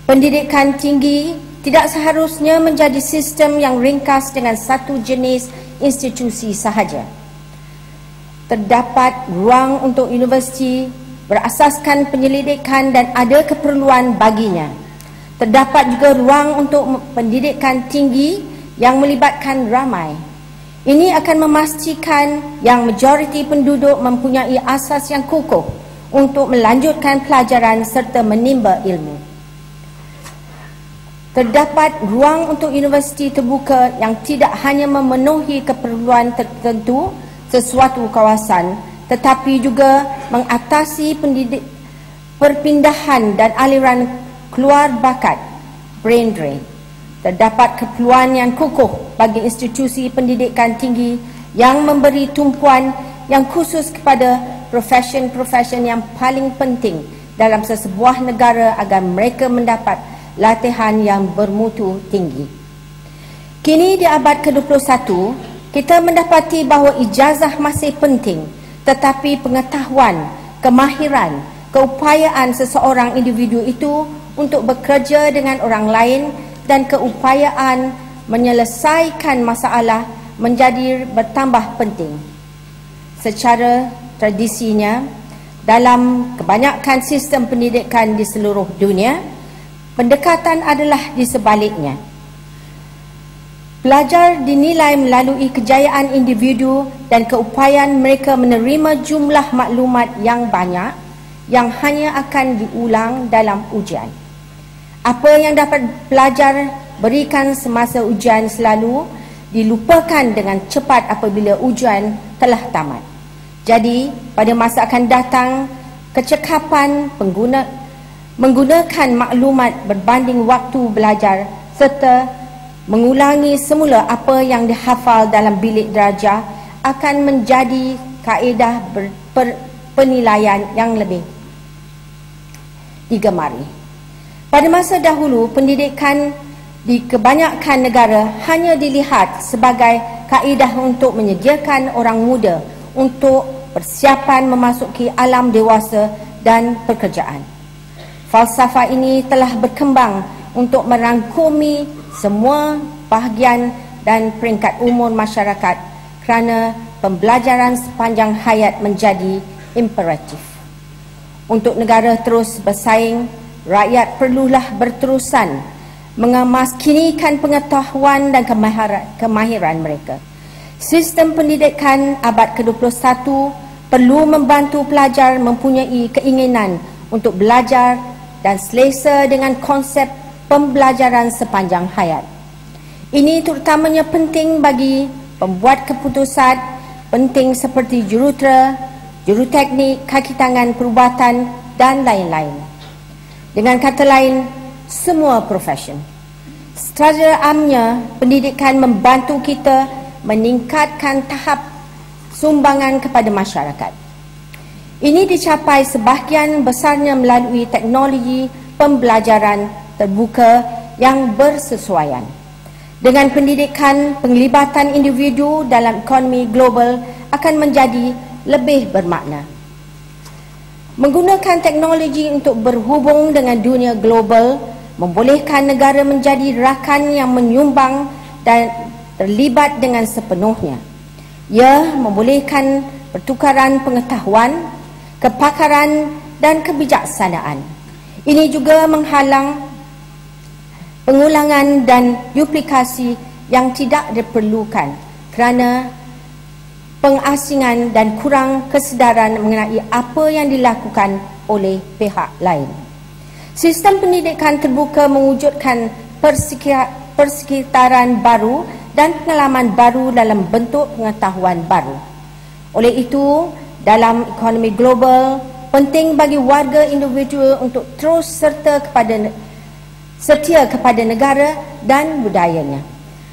Pendidikan tinggi tidak seharusnya menjadi sistem yang ringkas dengan satu jenis institusi sahaja. Terdapat ruang untuk universiti berasaskan penyelidikan dan ada keperluan baginya. Terdapat juga ruang untuk pendidikan tinggi yang melibatkan ramai. Ini akan memastikan yang majoriti penduduk mempunyai asas yang kukuh untuk melanjutkan pelajaran serta menimba ilmu. Terdapat ruang untuk universiti terbuka yang tidak hanya memenuhi keperluan tertentu sesuatu kawasan, tetapi juga mengatasi perpindahan dan aliran keluar bakat, brain drain. Terdapat keperluan yang kukuh bagi institusi pendidikan tinggi yang memberi tumpuan yang khusus kepada profesion-profesion yang paling penting dalam sesebuah negara agar mereka mendapat latihan yang bermutu tinggi. Kini di abad ke-21, kita mendapati bahawa ijazah masih penting, tetapi pengetahuan, kemahiran, keupayaan seseorang individu itu untuk bekerja dengan orang lain dan keupayaan menyelesaikan masalah menjadi bertambah penting. Secara tradisinya, dalam kebanyakan sistem pendidikan di seluruh dunia, pendekatan adalah di sebaliknya. Pelajar dinilai melalui kejayaan individu dan keupayaan mereka menerima jumlah maklumat yang banyak yang hanya akan diulang dalam ujian. Apa yang dapat pelajar berikan semasa ujian selalu dilupakan dengan cepat apabila ujian telah tamat. Jadi, pada masa akan datang, kecekapan menggunakan maklumat berbanding waktu belajar serta mengulangi semula apa yang dihafal dalam bilik darjah akan menjadi kaedah penilaian yang lebih digemari. Pada masa dahulu, pendidikan di kebanyakan negara hanya dilihat sebagai kaedah untuk menyediakan orang muda untuk persiapan memasuki alam dewasa dan pekerjaan. Falsafah ini telah berkembang untuk merangkumi semua bahagian dan peringkat umur masyarakat kerana pembelajaran sepanjang hayat menjadi imperatif. Untuk negara terus bersaing, rakyat perlulah berterusan mengemaskinikan pengetahuan dan kemahiran mereka. Sistem pendidikan abad ke-21 perlu membantu pelajar mempunyai keinginan untuk belajar dan selesa dengan konsep pembelajaran sepanjang hayat. Ini terutamanya penting bagi pembuat keputusan penting seperti jurutera, juruteknik, kaki tangan perubatan dan lain-lain. Dengan kata lain, semua profesion. Secara amnya, pendidikan membantu kita meningkatkan tahap sumbangan kepada masyarakat. Ini dicapai sebahagian besarnya melalui teknologi pembelajaran terbuka yang bersesuaian. Dengan pendidikan, penglibatan individu dalam ekonomi global akan menjadi lebih bermakna. Menggunakan teknologi untuk berhubung dengan dunia global membolehkan negara menjadi rakan yang menyumbang dan terlibat dengan sepenuhnya. Ia membolehkan pertukaran pengetahuan, kepakaran dan kebijaksanaan. Ini juga menghalang pengulangan dan duplikasi yang tidak diperlukan kerana pengasingan dan kurang kesedaran mengenai apa yang dilakukan oleh pihak lain. Sistem pendidikan terbuka mewujudkan persekitaran baru dan pengalaman baru dalam bentuk pengetahuan baru. Oleh itu, dalam ekonomi global, penting bagi warga individu untuk terus setia kepada negara dan budayanya.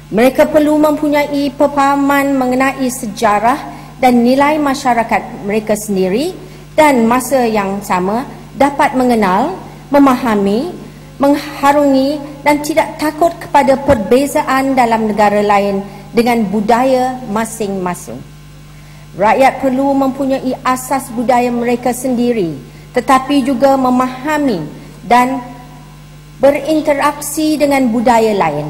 Mereka perlu mempunyai pemahaman mengenai sejarah dan nilai masyarakat mereka sendiri dan masa yang sama dapat mengenal, memahami, mengharungi dan tidak takut kepada perbezaan dalam negara lain dengan budaya masing-masing. Rakyat perlu mempunyai asas budaya mereka sendiri, tetapi juga memahami dan berinteraksi dengan budaya lain.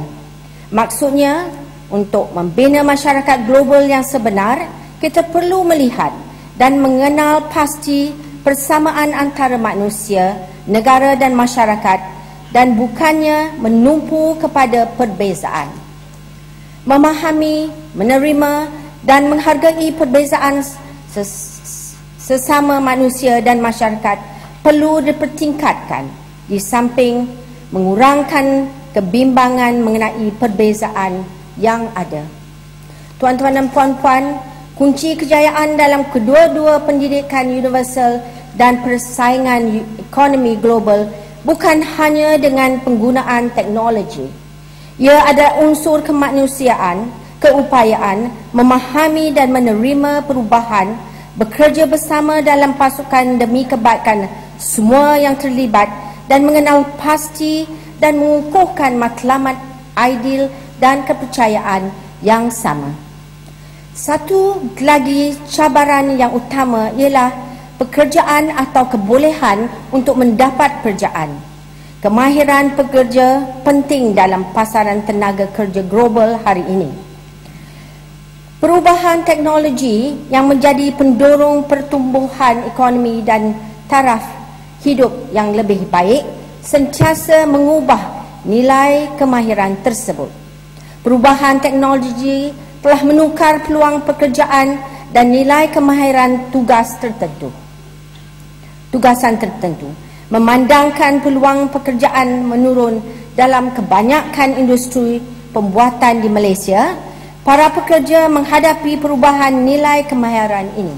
Maksudnya, untuk membina masyarakat global yang sebenar, kita perlu melihat dan mengenal pasti persamaan antara manusia, negara dan masyarakat, dan bukannya menumpu kepada perbezaan. Memahami, menerima dan menghargai perbezaan sesama manusia dan masyarakat perlu dipertingkatkan, di samping mengurangkan kebimbangan mengenai perbezaan yang ada. Tuan-tuan dan puan-puan, kunci kejayaan dalam kedua-dua pendidikan universal dan persaingan ekonomi global bukan hanya dengan penggunaan teknologi. Ia adalah unsur kemanusiaan, keupayaan, memahami dan menerima perubahan, bekerja bersama dalam pasukan demi kebaikan semua yang terlibat, dan mengenal pasti dan mengukuhkan matlamat ideal dan kepercayaan yang sama. Satu lagi cabaran yang utama ialah pekerjaan atau kebolehan untuk mendapat pekerjaan. Kemahiran pekerja penting dalam pasaran tenaga kerja global hari ini. Perubahan teknologi yang menjadi pendorong pertumbuhan ekonomi dan taraf hidup yang lebih baik sentiasa mengubah nilai kemahiran tersebut. Perubahan teknologi telah menukar peluang pekerjaan dan nilai kemahiran tugasan tertentu, memandangkan peluang pekerjaan menurun dalam kebanyakan industri pembuatan di Malaysia. Para pekerja menghadapi perubahan nilai kemahiran ini.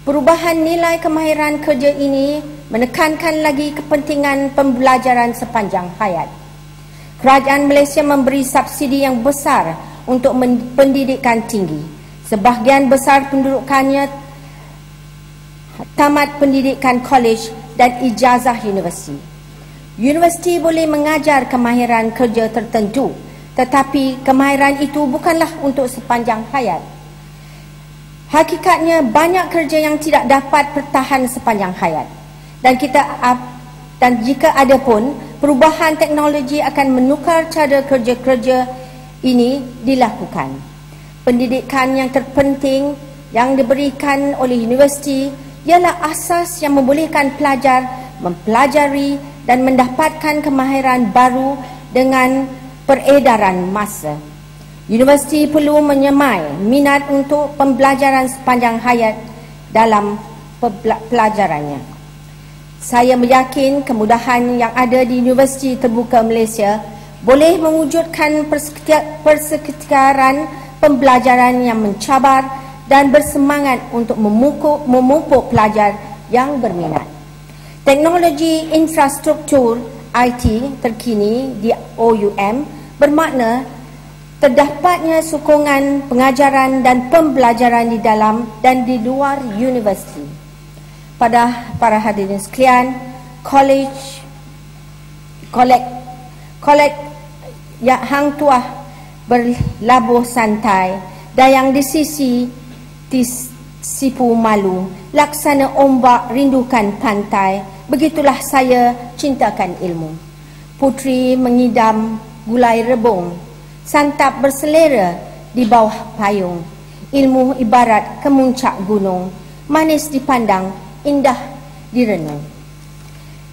Perubahan nilai kemahiran kerja ini menekankan lagi kepentingan pembelajaran sepanjang hayat. Kerajaan Malaysia memberi subsidi yang besar untuk pendidikan tinggi. Sebahagian besar pendudukannya tamat pendidikan kolej dan ijazah universiti. Universiti boleh mengajar kemahiran kerja tertentu, tetapi kemahiran itu bukanlah untuk sepanjang hayat. Hakikatnya banyak kerja yang tidak dapat bertahan sepanjang hayat. Dan jika ada pun, perubahan teknologi akan menukar cara kerja-kerja ini dilakukan. Pendidikan yang terpenting yang diberikan oleh universiti ialah asas yang membolehkan pelajar mempelajari dan mendapatkan kemahiran baru dengan peredaran masa. Universiti perlu menyemai minat untuk pembelajaran sepanjang hayat dalam pelajarannya. Saya meyakin kemudahan yang ada di Universiti Terbuka Malaysia boleh mewujudkan persekitaran pembelajaran yang mencabar dan bersemangat untuk memupuk pelajar yang berminat. Teknologi infrastruktur IT terkini di OUM bermakna terdapatnya sokongan pengajaran dan pembelajaran di dalam dan di luar universiti. Pada para hadirin sekalian, kolej yang hang tuah berlabuh santai dan yang di sisi sipu malu, laksana ombak rindukan pantai, begitulah saya cintakan ilmu. Putri mengidam gulai rebung, santap berselera di bawah payung. Ilmu ibarat kemuncak gunung, manis dipandang, indah direnung.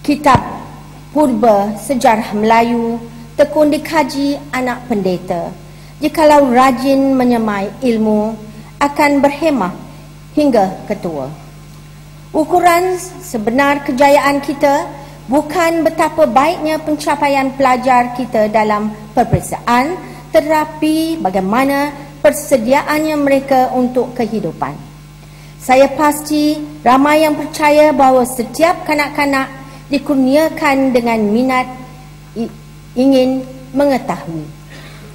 Kitab purba sejarah Melayu tekun dikaji anak pendeta. Jikalau rajin menyemai ilmu, akan berhemah hingga ketua. Ukuran sebenar kejayaan kita bukan betapa baiknya pencapaian pelajar kita dalam peperiksaan, tetapi bagaimana persediaannya mereka untuk kehidupan. Saya pasti ramai yang percaya bahawa setiap kanak-kanak dikurniakan dengan minat ingin mengetahui.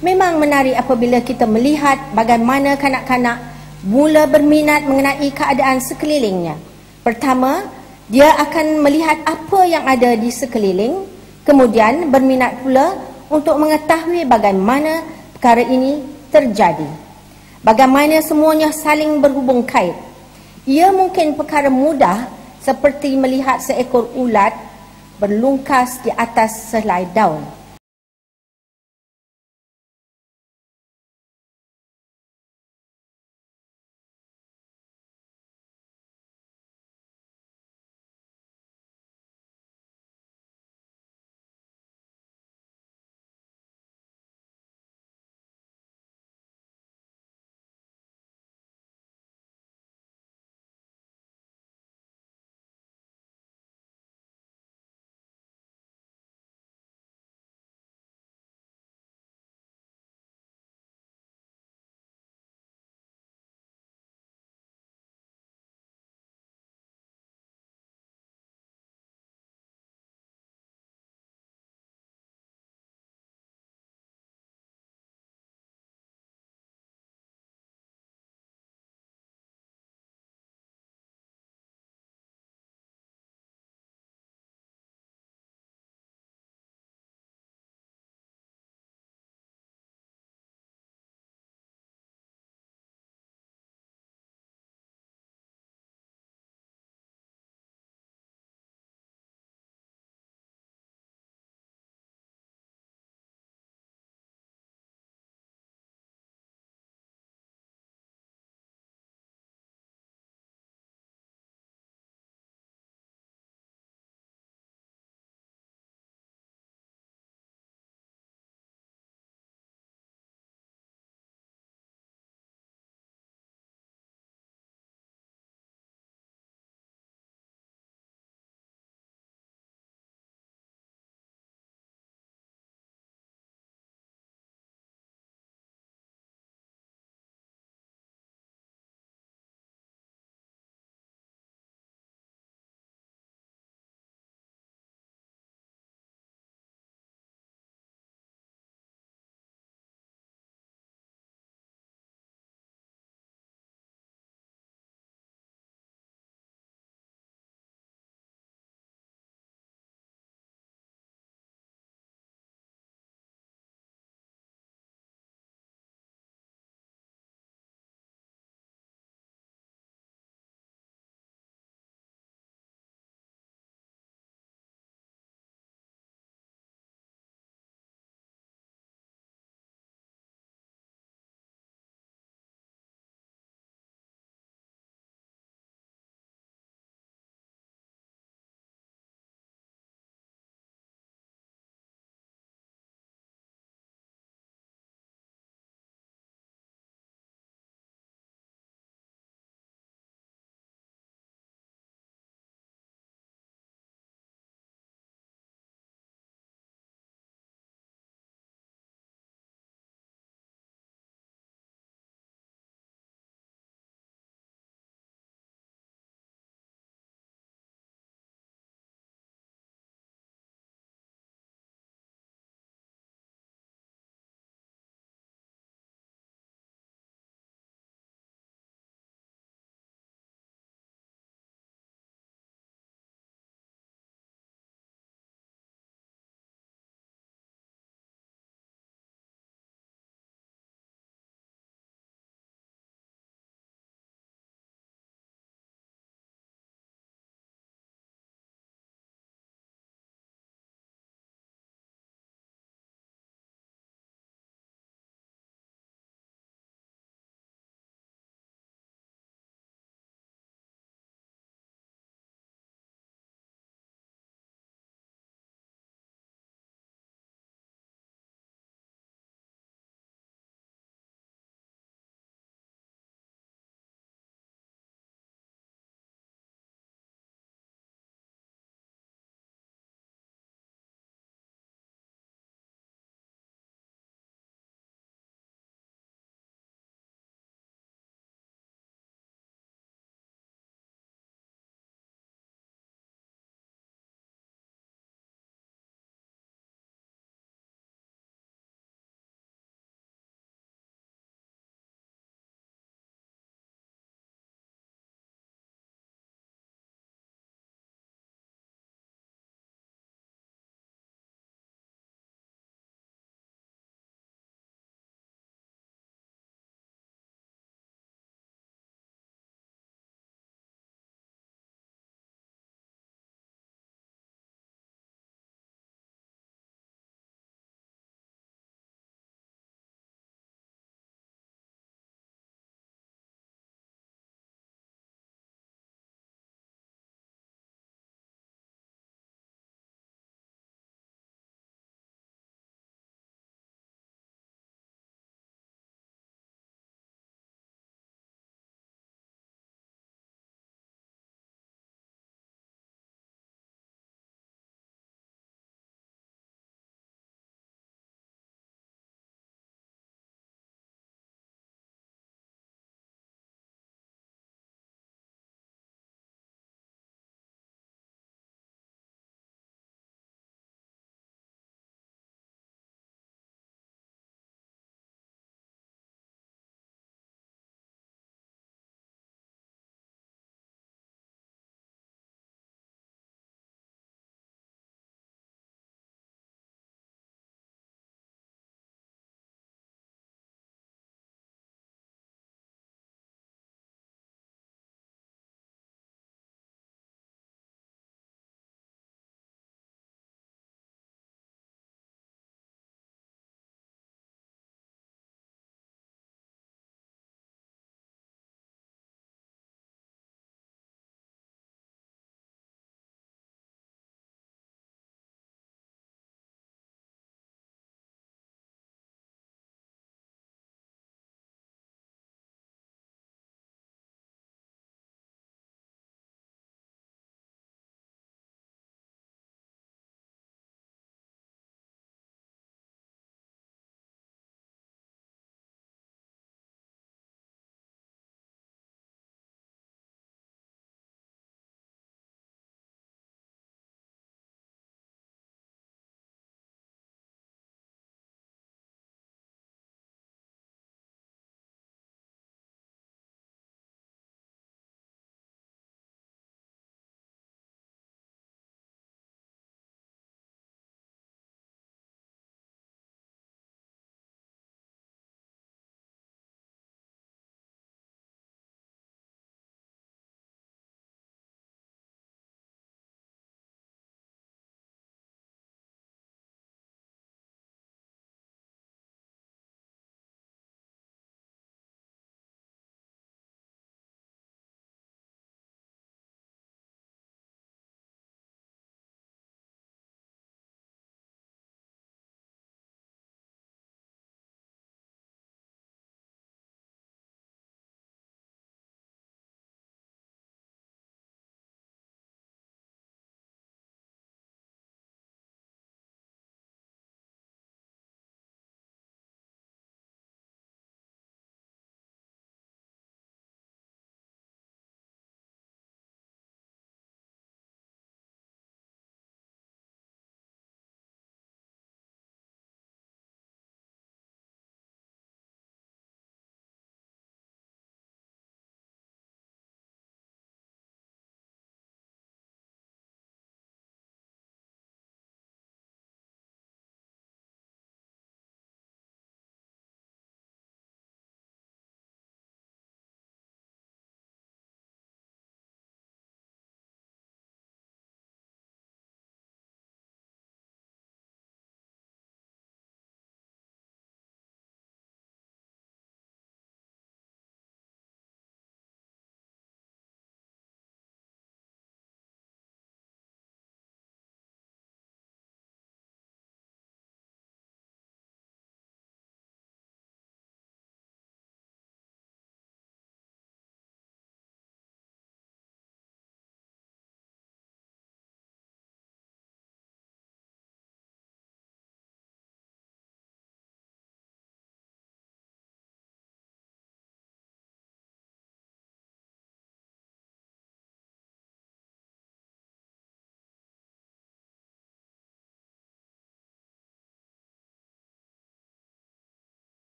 Memang menarik apabila kita melihat bagaimana kanak-kanak mula berminat mengenai keadaan sekelilingnya. Pertama, dia akan melihat apa yang ada di sekeliling, kemudian berminat pula untuk mengetahui bagaimana perkara ini terjadi. Bagaimana semuanya saling berhubung kait. Ia mungkin perkara mudah seperti melihat seekor ulat berlungkas di atas selai daun.